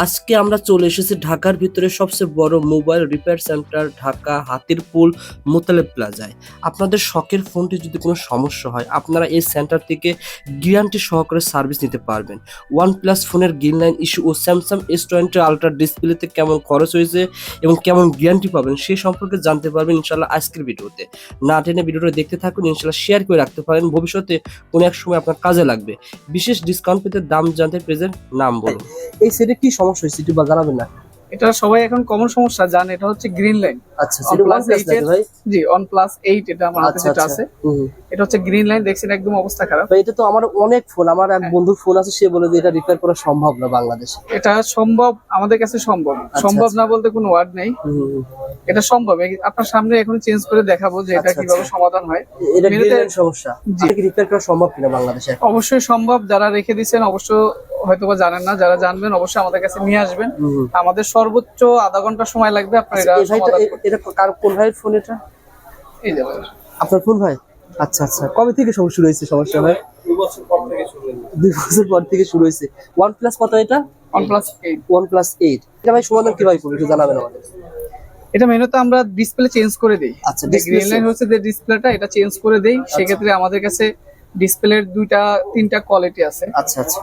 আজকে আমরা চলে এসেছি ঢাকার ভিতরে সবচেয়ে বড় mobile repair centre Dhaka Hatirpul Motaleb প্লাজায়। আপনাদের শখের ফোনটি যদি কোনো সমস্যা হয় আপনারা এই সেন্টার থেকে গ্যারান্টি সহকারে সার্ভিস নিতে পারবেন। OnePlus ফোনের গ্রিন লাইন ইস্যু ও স্যামসাং S20 আলট্রা ডিসপ্লেতে কেমন খরচ হয়েছে এবং কেমন গ্যারান্টি পাবেন সেই সম্পর্কে জানতে পারবেন ইনশাল্লাহ আজকের ভিডিওতে। না টেনে ভিডিওটা দেখতে থাকুন, ইনশাল্লাহ শেয়ার করে রাখতে পারেন, ভবিষ্যতে কোনো এক সময় আপনার কাজে লাগবে। বিশেষ ডিসকাউন্ট পেতে দাম জানতে প্রেজেন্ট নাম বলুন। এই সেটে কি সমস্যা হয়েছে একটু জানাবেন না? এটা সবাই এখন কমন সমস্যা জানে, এটা হচ্ছে গ্রিন লাইন। আচ্ছা, সেটা OnePlus নাকি ভাই? জি, OnePlus 8 এটা আমার হাতে যেটা আছে। এটা হচ্ছে গ্রিন লাইন, দেখছেন একদম অবস্থা খারাপ। ভাই এটা তো আমার অনেক ফোন, আমার এক বন্ধুর ফোন আছে, সে বলে যে এটা রিপেয়ার করা সম্ভব না বাংলাদেশে। এটা সম্ভব, আমাদের কাছে সম্ভব। সম্ভব না বলতে কোনো ওয়ার্ড নেই, এটা সম্ভব। আপনার সামনে এখন চেঞ্জ করে দেখাবো যে এটা কিভাবে সমাধান হয়। এটা গ্রিন লাইন সমস্যা, এটা কি রিপেয়ার করা সম্ভব কিনা বাংলাদেশে? অবশ্যই সম্ভব। যারা রেখে দিয়েছেন অবশ্য হয়তোবা জানেন না, যারা জানবেন অবশ্যই আমাদের কাছে নিয়ে আসবেন। আমাদের সর্বোচ্চ আধা ঘন্টা সময় লাগবে। আপনার এটা কার কোন ভাইয়ের ফোন এটা? এই যে আপনার ফোন ভাই? আচ্ছা আচ্ছা, কবে থেকে শুরু হয়েছে সমস্যা ভাই? 2 বছর পর থেকে শুরু হয়েছে। 2 বছর পর থেকে শুরু হয়েছে। OnePlus কত এটা? OnePlus 8। OnePlus 8 এটা ভাই সমাধান কিভাবে করবে একটু জানাবেন আমাদের। এটা মেনুতে আমরা ডিসপ্লে চেঞ্জ করে দেই। আচ্ছা, গ্রিন লাইন হচ্ছে যে ডিসপ্লেটা, এটা চেঞ্জ করে দেই। সেক্ষেত্রে আমাদের কাছে ডিসপ্লের 2-3টা কোয়ালিটি আছে। আচ্ছা আচ্ছা,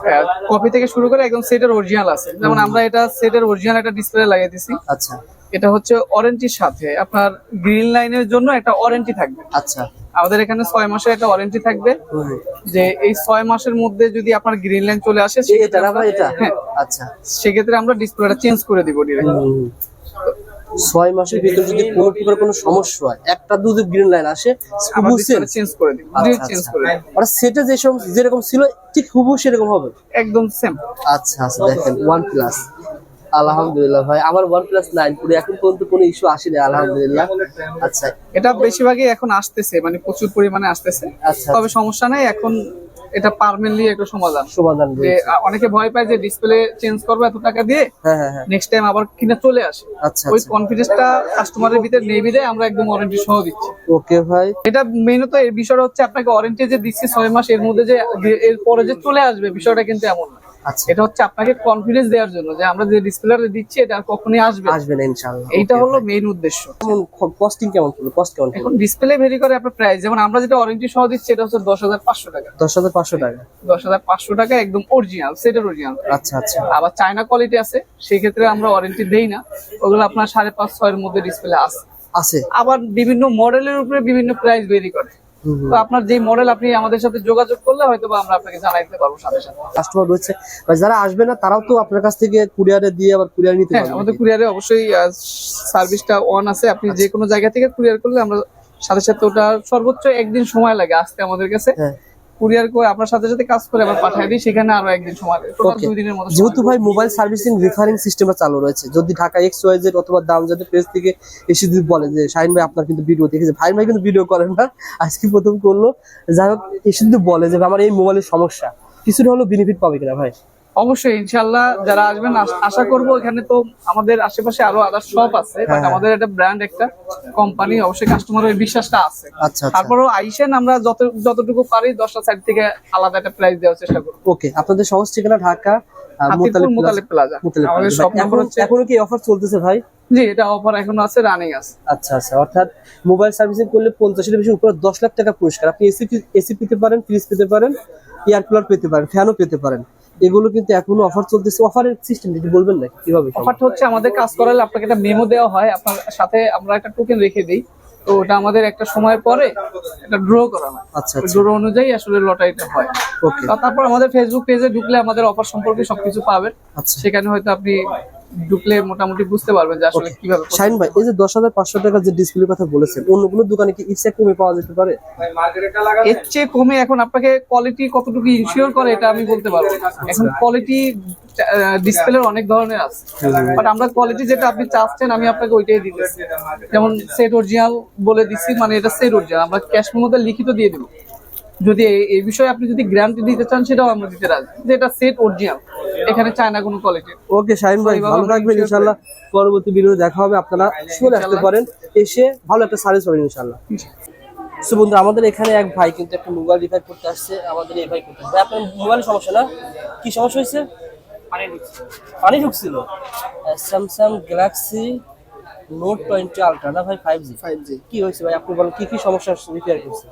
কপি থেকে শুরু করে একদম সেটের অরিজিনাল আছে। যেমন আমরা এটা সেটের অরিজিনাল একটা ডিসপ্লে লাগিয়ে দিছি। আচ্ছা এটা হচ্ছে ওয়ারেন্টির সাথে আপনার গ্রিন লাইনের জন্য একটা ওয়ারেন্টি থাকবে। আচ্ছা, আমাদের এখানে 6 মাসের একটা ওয়ারেন্টি থাকবে, যে এই 6 মাসের মধ্যে যদি আপনার গ্রিন লাইন চলে আসে এটা না ভাই এটা? আচ্ছা, সেক্ষেত্রে আমরা ডিসপ্লেটা চেঞ্জ করে দিব ডিরেক্ট। 6 মাসের ভিতরে যদি কোনো প্রকার কোনো সমস্যা হয়, একটা দুটো গ্রিন লাইন আসে, আমরা চেঞ্জ করে দিব, চেঞ্জ করে দিব। আর সেটা যেরকম ছিল ঠিক হুবহু সেরকম হবে, একদম সেম। আচ্ছা আচ্ছা, দেখেন OnePlus, আলহামদুলিল্লাহ ভাই আমার OnePlus 9 পুরো এখন পর্যন্ত কোনো ইস্যু আসেনি আলহামদুলিল্লাহ। আচ্ছা, এটা বেশিরভাগই এখন আসতেছে, মানে প্রচুর পরিমাণে আসতেছে। আচ্ছা, তবে সমস্যা নাই, এখন এটা পার্মানেন্টলি একটা সমাধান। যে অনেকে ভয় পায় যে ডিসপ্লে চেঞ্জ করবে এত টাকা দিয়ে, নেক্সট টাইম আবার কিনা চলে আসে। আচ্ছা, ওই কনফিডেন্সটা কাস্টমারের ভিতরে নেই বিধায় আমরা একদম ওয়ারেন্টি সহ দিচ্ছি। ওকে ভাই, এটা মেইনত এর বিষয়টা হচ্ছে আপনাকে ওয়ারেন্টি যে দিচ্ছি 6 মাস, এর মধ্যে যে এর পরে যে চলে আসবে বিষয়টা কিন্তু এমন না। আচ্ছা, এটা হচ্ছে আপনাকে কনফিডেন্স দেওয়ার জন্য যে আমরা যে ডিসপ্লেটা দিচ্ছি এটা আর কখনোই আসবে আসবে না ইনশাআল্লাহ। এইটা হলো মেইন উদ্দেশ্য। কস্টিং কেমন পড়বে? কস্ট কেমন? এখন ডিসপ্লে ভেরি করে আপনার প্রাইস। যেমন আমরা যেটা ওয়ারেন্টি সহ দিচ্ছি এটা হচ্ছে 10,500 টাকা। 10,500 টাকা? 10,500 টাকা একদম অরিজিনাল, সেটের অরিজিনাল। আচ্ছা আচ্ছা, আবার চায়না কোয়ালিটি আছে, সেই ক্ষেত্রে আমরা ওয়ারেন্টি দেই না। ওগুলো আপনার 5.5-6 এর মধ্যে ডিসপ্লে আছে। আবার বিভিন্ন মডেলের উপরে বিভিন্ন প্রাইস ভেরি করে। তো আপনার যে মডেল আপনি আমাদের সাথে যোগাযোগ করলে হয়তো বা আমরা আপনাকে জানাই দিতে পারবো সাথে সাথে। কাস্টমার রয়েছে বা যারা আসবে না তারাও তো আপনার কাছ থেকে কুরিয়ারে দিয়ে আবার কুরিয়ার নিতে পারবে? আমাদের কুরিয়ারে অবশ্যই সার্ভিসটা অন আছে। আপনি যে কোনো জায়গা থেকে কুরিয়ার করলে আমরা সাথে সাথে, ওটা সর্বোচ্চ একদিন সময় লাগে আসতে আমাদের কাছে। কুরিয়ার করে আপনার সাথে সাথে কাজ করে আবার পাঠিয়ে দিই, সেখানে আরো একদিন সময় লাগে, টোটাল 2 দিনের মতো। যেহেতু ভাই মোবাইল সার্ভিসিং রেফারিং সিস্টেমটা চালু রয়েছে, যদি ঢাকা XYZ অথবা দামজাদের পেজ থেকে এসে যদি বলে যে শাহিন ভাই আপনার কিন্তু ভিডিও দেখেছে, ভাই কিন্তু ভিডিও করেন না, আজকে প্রথম করলো, যাই হোক এসে যদি বলে যে আমার এই মোবাইলের সমস্যা, কিছুটা হলো বেনিফিট পাবে কিনা ভাই? অবশ্যই ইনশাআল্লাহ যারা আসবেন আশা করব। এখানে তো আমাদের আশেপাশে আরো আদার শপ আছে, বাট আমাদের একটা ব্র্যান্ড, একটা কোম্পানি, অবশ্যই কাস্টমারের বিশ্বাসটা আছে। তারপরেও আইসেন, আমরা যতটুকু পারি 10টা সাইড থেকে আলাদা একটা প্রাইস দেওয়ার চেষ্টা করব। ওকে, আপনাদের সহজ ঠিকানা ঢাকা মোতালেব প্লাজা। আমাদের শপ নাম্বার হচ্ছে। এখনো কি অফার চলতেছে ভাই? জি, এটা অফার এখনো আছে, রানিং আছে। আচ্ছা আচ্ছা, অর্থাৎ মোবাইল সার্ভিসিং করলে 50-এর বেশি উপরে 10 লাখ টাকা পুরস্কার। আপনি এসি পেতে পারেন, ফ্রিজ পেতে পারেন, এয়ার কুলার পেতে পারেন, ফ্যানও পেতে পারেন। এগুলো কিন্তু এখনো অফার চলতেছে। অফারের সিস্টেম যদি বলবেন না কিভাবে? অফারটা হচ্ছে আমাদের কাজ করালে আপনাকে একটা মেমো দেওয়া হয়, আপনার সাথে আমরা একটা টোকেন রেখে দিই। তো ওটা আমাদের একটা সময় পরে একটা ড্র করা হয়। আচ্ছা, ড্র অনুযায়ী আসলে লটারিটা হয়। ওকে, তারপর আমাদের ফেসবুক পেজে ঢুকলে আমাদের অফার সম্পর্কে সবকিছু পাবেন। আচ্ছা, সেখানে হয়তো আপনি ঢুকলে মোটামুটি বুঝতে পারবেন যে আসলে কিভাবে। শাহিন ভাই, এই যে 10,500 টাকা যে ডিসপ্লের কথা বলেছেন, অন্য কোনো দোকানে কি ইচ্ছা কমে পাওয়া যেতে পারে? এর চেয়ে কমে এখন আপনাকে কোয়ালিটি কতটুকু ইনশিওর করে এটা আমি বলতে পারবো না। এখন কোয়ালিটি ডিসপ্লের অনেক ধরনের আছে, বাট আমরা কোয়ালিটি যেটা আপনি চাচ্ছেন আমি আপনাকে ওইটাই দিতেছি। যেমন সেট অরিজিনাল বলে দিচ্ছি, মানে এটা সেট অরিজিনাল, আমরা ক্যাশ মেমোতে লিখিত দিয়ে দেবো। যদি এই বিষয়ে আপনি যদি গ্যারান্টি দিতে চান সেটাও আমরা দিতে রাজি, যে এটা সেট অরিজিনাল, এখানে চায়না কোনো কোয়ালিটি। ওকে শাহিন ভাই, ভালো থাকবেন ইনশাআল্লাহ। পরবর্তী ভিডিও দেখা হবে, আপনারা চলে আসতে পারেন, এসে ভালো একটা সার্ভিস পাবেন ইনশাআল্লাহ। সো বন্ধুরা, আমাদের এখানে এক ভাই কিন্তু একটা মোবাইল রিপেয়ার করতে আসছে। আমাদের এই ভাই করতে আসছে। আপনার মোবাইলের সমস্যা না? কি সমস্যা হয়েছে? পানি ঢুকছিল। স্যামসাং গ্যালাক্সি নোট 20 আলট্রা না ভাই 5G? 5G কি হয়েছে ভাই, আপনি বলেন কি কি সমস্যা রিপেয়ার করছে?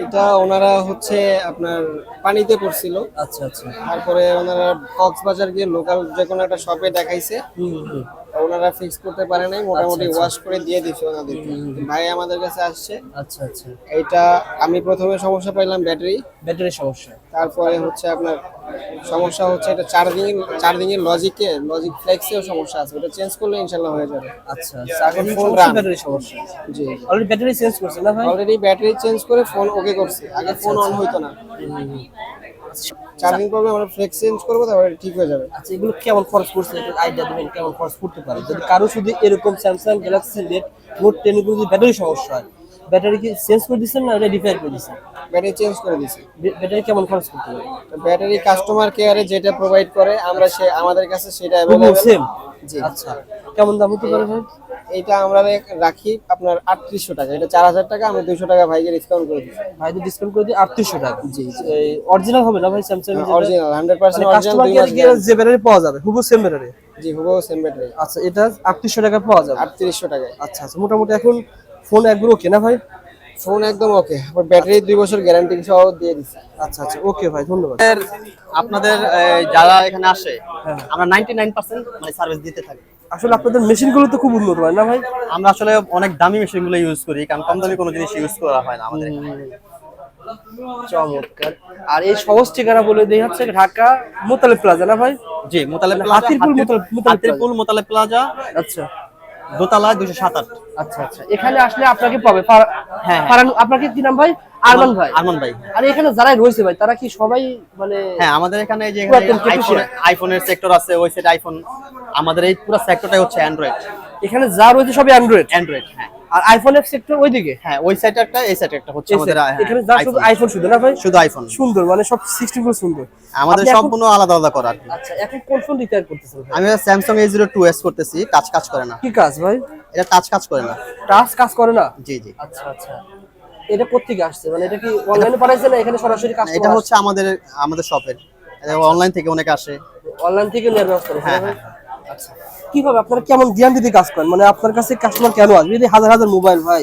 এটা ওনারা হচ্ছে আপনার পানিতে পড়ছিল, আচ্ছা আচ্ছা। তারপরে ওনারা কক্সবাজার গিয়ে লোকাল যে কোনো একটা শপে দেখাইছে, হুম। ওনারা ফিক্স করতে পারে নাই, মোটামুটি আচ্ছা, আচ্ছা। ওয়াশ করে দিয়ে দিচ্ছে ওনাদের। ভাই আমাদের কাছে আসছে, আচ্ছা আচ্ছা। এইটা আমি প্রথমে সমস্যা পাইলাম ব্যাটারি, ব্যাটারির সমস্যা। তারপরে হচ্ছে আপনার সমস্যা হচ্ছে এটা চার্জিং এর লজিক ফ্লেক্সেও সমস্যা আছে, ওটা চেঞ্জ করলে ইনশাআল্লাহ হয়ে যাবে। আচ্ছা আচ্ছা। আগে ফোন ফোন রান। ব্যাটারির সমস্যা। জি, অলরেডি ব্যাটারি চেঞ্জ করছে না ভাই? অলরেডি ব্যাটারি চেঞ্জ করে ফোন ওকে করছে, আগে ফোন অন হইতো না, চার্জিং প্রবলেম, আমরা ফ্লেক্স চেঞ্জ করবো তারপরে ঠিক হয়ে যাবে। আচ্ছা, এগুলো কেমন খরচ পড়ছে একটু আইডিয়া দিবেন, কেমন খরচ পড়তে পারে যদি কারো শুধু এরকম স্যামসাং গ্যালাক্সি নোট 10 এর যদি ব্যাটারি সমস্যা হয়? ব্যাটারি কি চেঞ্জ করে দিচ্ছেন না এটা রিপেয়ার করে দিচ্ছেন? ব্যাটারি চেঞ্জ করে দিছি। ব্যাটারি কেমন খরচ করতে পারে? ব্যাটারি কাস্টমার কেয়ারে যেটা প্রোভাইড করে আমরা আমাদের কাছে সেটা হুবহু অ্যাভেলেবল। সেম? জি, আচ্ছা, কেমন দাম হতে পারে ভাই? এইটা আমরা রাখি আপনার 3800 টাকা, এটা 4000 টাকা, আমি 200 টাকা ভাইকে ডিসকাউন্ট করে দিচ্ছি। ভাই তো ডিসকাউন্ট করে দিয়ে 3800 টাকা। জি, অরিজিনাল হবে না ভাই স্যামসাং এর? অরিজিনাল 100% অরিজিনাল, কাস্টমার 2 মাস কেয়ারে গিয়ে guarantee। যে ব্যাটারি পাওয়া যাবে হুবহু সেম ব্যাটারি? জি, হুবহু সেম ব্যাটারি, আচ্ছা, এটা 3800 টাকা পাওয়া যাবে। 3800 টাকায়। আচ্ছা আচ্ছা। মোটামুটি এখন ফোন একবার ওকে না ভাই? ফোন একদম ওকে, আর ব্যাটারি 2 বছর গ্যারান্টি সহ দিয়ে দিচ্ছি। আচ্ছা আচ্ছা, ওকে ভাই, ধন্যবাদ। আপনাদের যারা এখানে আসে হ্যাঁ। আমরা 99% মানে সার্ভিস দিতে থাকি। আসলে আপনাদের মেশিনগুলো তো খুব উন্নত হয় না ভাই? আমরা আসলে অনেক দামি মেশিনগুলো ইউজ করি, কারণ কম দামি কোনো জিনিস ইউজ করা হয় না আমাদের এখানে। চমৎকার। আর এই সহজ ঠিকানা বলে দেই হচ্ছে ঢাকা মোতালেব প্লাজা না ভাই? জি, মোতালেব প্লাজা, হাতিরপুল হাতিরপুল মোতালেব প্লাজা, আচ্ছা দোতলা 207। আচ্ছা আচ্ছা। এখানে আসলে আপনাকে পাবে হ্যাঁ। আপনাকে কি নাম ভাই? আরমান ভাই। আরমান ভাই। আর এখানে যারাই রয়েছে ভাই তারা কি সবাই মানে? হ্যাঁ, আমাদের এখানে যে পুরাতন technician। আইফোনের সেক্টর আছে, ওই সাইড আইফোন, আমাদের এই পুরো সেক্টরটাই হচ্ছে অ্যান্ড্রয়েড। এখানে যা রয়েছে সবই অ্যান্ড্রয়েড। হ্যাঁ। আর আইফোনের সেক্টর ওইদিকে? হ্যাঁ, ওই সাইডে একটা, এই সাইডে একটা হচ্ছে আমাদের। এখানে যা শুধু আইফোন শুধু না ভাই? শুধু আইফোন, সুন্দর, মানে সব 60 গুলো সুন্দর। আমাদের আপনি এখন- সম্পূর্ণ আলাদা আলাদা করা আর কি। আচ্ছা, এখন কোন ফোন রিপেয়ার করতেছেন ভাই? আমি স্যামসাং A02s করতেছি, কাজ করে না, কি কাজ ভাই? এটা টাচ কাজ করে না। টাচ কাজ করে না? জি জি। আচ্ছা আচ্ছা। এটা কোত্থেকে আসছে, মানে এটা কি অনলাইনে পাঠাইছে না এখানে সরাসরি কাজ? এটা হচ্ছে আমাদের শপের, অনলাইন থেকে অনেকে আসে। অনলাইন থেকে নেওয়ার ব্যবস্থা করেছে? হ্যাঁ, না ভাই? আচ্ছা। কিভাবে আপনারা কেমন গ্যারান্টি কাজ করেন, মানে আপনার কাছে কাস্টমার কেন আসবে? এই যে হাজার হাজার মোবাইল ভাই,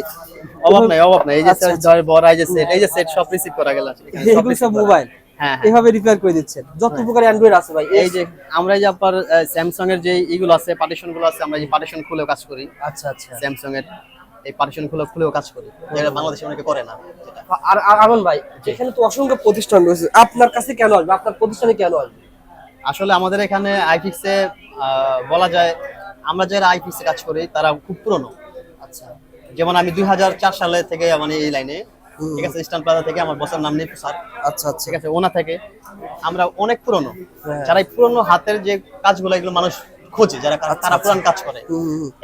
অভাব নাই। এই যে আচ্ছা, ধর বড় এই যে সেট সব রিসিভ করা গেল এগুলো সব মোবাইল হ্যাঁ। এভাবে রিপেয়ার করে দিচ্ছেন? যত প্রকার অ্যান্ড্রয়েড আছে ভাই, এই যে আমরা এই যে আপনার স্যামসাং এর যে এইগুলো আছে, পার্টিশন গুলো আছে, আমরা এই পার্টিশন খুলেও কাজ করি। আচ্ছা আচ্ছা। স্যামসাং এর এই পার্টিশন খুলেও কাজ করি, যেটা বাংলাদেশে অনেকে করে না। আর আরমান ভাই, এখানে তো অসংখ্য প্রতিষ্ঠান রয়েছে, আপনার কাছে কেন আসবে, আপনার প্রতিষ্ঠানে কেন আসবে? আসলে আমাদের এখানে আইফিক্সে বলা যায় আমরা যারা আইফিক্সে কাজ করি তারা খুব পুরনো। আচ্ছা। যেমন আমি 2004 সালে থেকে মানে এই লাইনে, ঠিক আছে, ইস্টার্ন প্লাজা থেকে, আমার বসের নাম নিপু স্যার। আচ্ছা আচ্ছা। ঠিক আছে, ওনা থেকে আমরা অনেক পুরনো, হ্যাঁ। যারা এই পুরনো হাতের যে কাজগুলো এগুলো মানুষ খোঁজে, যারা তারা পুরান কাজ করে,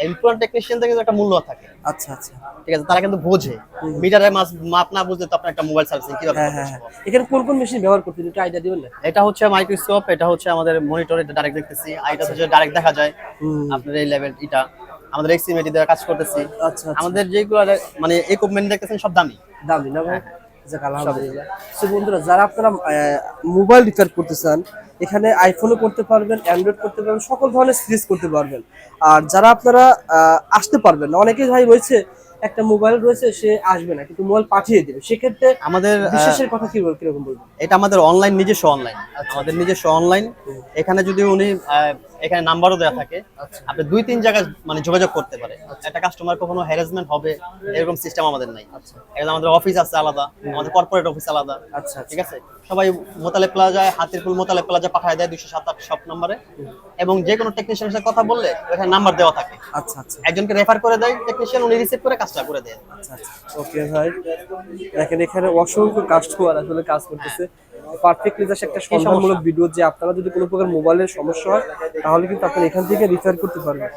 এই পুরান টেকনিশিয়ানদের কিন্তু একটা মূল্য থাকে। আচ্ছা আচ্ছা। ঠিক আছে, তারা কিন্তু বোঝে, মিটারে মাপ না বুঝলে তো আপনার একটা মোবাইল সার্ভিসিং কিভাবে হ্যাঁ করতে হ্যাঁ হ্যাঁ। সম্ভব। এখানে কোন কোন মেশিন ব্যবহার করতে একটু আইডিয়া দিবেন না? এটা হচ্ছে মাইক্রোস্কোপ, এটা হচ্ছে আমাদের মনিটর, এটা ডাইরেক্ট দেখতেছি, আর এটা হচ্ছে ডাইরেক্ট দেখা যায় আপনার এই লেভেল, এটা আমাদের এক্সিমেটি দিয়ে কাজ করতেছি। আচ্ছা। আমাদের যেগুলো মানে ইকুইপমেন্ট দেখতেছেন সব দামি। দামি না ভাই? যাক, আলহামদুলিল্লাহ। সো বন্ধুরা, যারা আপনারা মোবাইল রিপেয়ার করতে চান, এখানে আইফোনও করতে পারবেন, অ্যান্ড্রয়েড করতে পারবেন, সকল ধরনের সিরিজ করতে পারবেন। আর যারা আপনারা আসতে পারবেন না, অনেকেই ভাই রয়েছে একটা মোবাইল রয়েছে সে আসবে না কিন্তু মোবাইল পাঠিয়ে দেবে, সেক্ষেত্রে আমাদের বিশেষের কথা কিরকম বলবেন? এটা আমাদের অনলাইন, নিজস্ব অনলাইন, আমাদের নিজস্ব অনলাইন। এখানে যদি উনি এখানে নাম্বারও দেওয়া থাকে, আপনি 2-3 জায়গায় মানে যোগাযোগ করতে পারে। একটা কাস্টমার কখনো হ্যারাসমেন্ট হবে এরকম সিস্টেম আমাদের নাই। এটা আমাদের অফিস আছে আলাদা, আমাদের কর্পোরেট অফিস আলাদা। আচ্ছা ঠিক আছে, সবাই মোতালেব প্লাজায়, হাতিরপুল মোতালেব প্লাজা পাঠায় দেয় 207 শপ নম্বরে, এবং যে কোনো টেকনিশিয়ানের সাথে কথা বললে ওখানে নাম্বার দেওয়া থাকে। আচ্ছা আচ্ছা। একজনকে রেফার করে দেয় টেকনিশিয়ান, উনি রিসিভ করে কাজটা করে দেয়। আচ্ছা আচ্ছা। ওকে ভাই, দেখেন এখানে অসংখ্য কাস্টমার আসলে কাজ করতেছে। পারফেক্টলি জাস্ট একটা সন্ধানমূলক ভিডিও, যে আপনারা যদি কোনো প্রকার মোবাইলের সমস্যা হয় তাহলে কিন্তু আপনারা এখান থেকে রিপেয়ার করতে পারবেন।